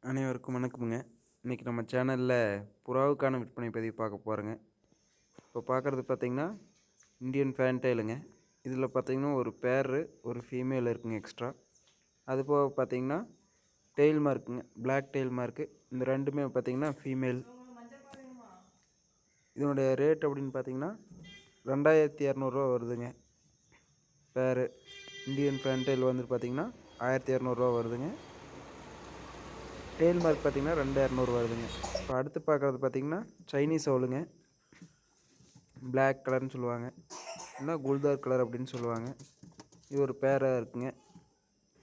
அனைவருக்கும் வணக்கமுங்க. இன்றைக்கி நம்ம சேனலில் புறாவுக்கான விற்பனை பதிவு பார்க்க போகிறோங்க. இப்போ பார்க்குறது பார்த்திங்கன்னா இந்தியன் ஃபேன்டைலுங்க. இதில் பார்த்திங்கன்னா ஒரு பேரு ஒரு ஃபீமேல் இருக்குங்க எக்ஸ்ட்ரா. அது போக பார்த்திங்கன்னா டெயில் மார்க்குங்க, பிளாக் டெயில் மார்க்கு. இந்த ரெண்டுமே பார்த்திங்கன்னா ஃபீமேல். இதனுடைய ரேட் அப்படின்னு பார்த்திங்கன்னா 2200 வருதுங்க. பேரு இந்தியன் ஃபேன்டைல் வந்து பார்த்திங்கன்னா 1200 வருதுங்க. டெயில் மார்க் பார்த்திங்கன்னா 2200 வருதுங்க. இப்போ அடுத்து பார்க்குறது பார்த்திங்கன்னா சைனீஸ் ஓலுங்க. பிளாக் கலர்னு சொல்லுவாங்க, இல்லைனா குல்தார் கலர் அப்படின்னு சொல்லுவாங்க. இது ஒரு பேராக இருக்குங்க.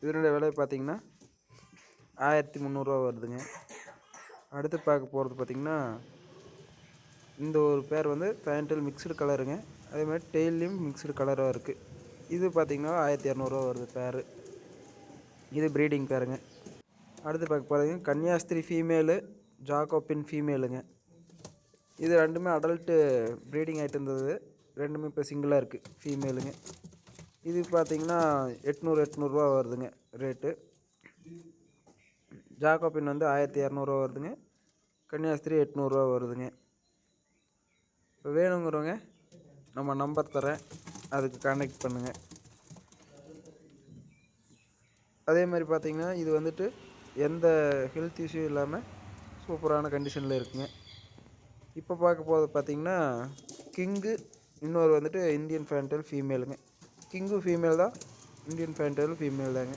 இதனுடைய விலை பார்த்திங்கன்னா 1300 வருதுங்க. அடுத்து பார்க்க போகிறது பார்த்திங்கன்னா இந்த ஒரு பேர் வந்து ஃபேன்டைல் மிக்சடு கலருங்க. அதேமாதிரி டெய்லையும் மிக்சடு கலராக இருக்குது. இது பார்த்திங்கன்னா 1200 வருது பேரு. இது ப்ரீடிங் பேருங்க. அடுத்து பார்க்க போகிறீங்க கன்னியாஸ்திரி ஃபீமேலு, ஜாக்கோபின் ஃபீமேலுங்க. இது ரெண்டுமே அடல்ட்டு ப்ரீடிங் ஆகிட்டு இருந்தது. ரெண்டுமே இப்போ சிங்கிளாக இருக்குது ஃபீமேலுங்க. இது பார்த்திங்கன்னா 800 வருதுங்க ரேட்டு. ஜாக்கோபின் வந்து 1200 வருதுங்க. கன்னியாஸ்திரி 800 வருதுங்க. இப்போ வேணுங்கிறவங்க நம்ம நம்பர் தரேன், அதுக்கு கான்டாக்ட் பண்ணுங்கள். அதே மாதிரி பார்த்திங்கன்னா இது வந்துட்டு எந்த ஹெல்த் இஷ்யூ இல்லாமல் சூப்பரான கண்டிஷனில் இருக்குங்க. இப்போ பார்க்க போகிறது பார்த்திங்கன்னா கிங்கு, இன்னொரு வந்துட்டு இந்தியன் ஃபேன்டைல் ஃபீமேலுங்க. கிங்கு ஃபீமேல் தான், இந்தியன் ஃபேன்டைல் ஃபீமேல் தாங்க.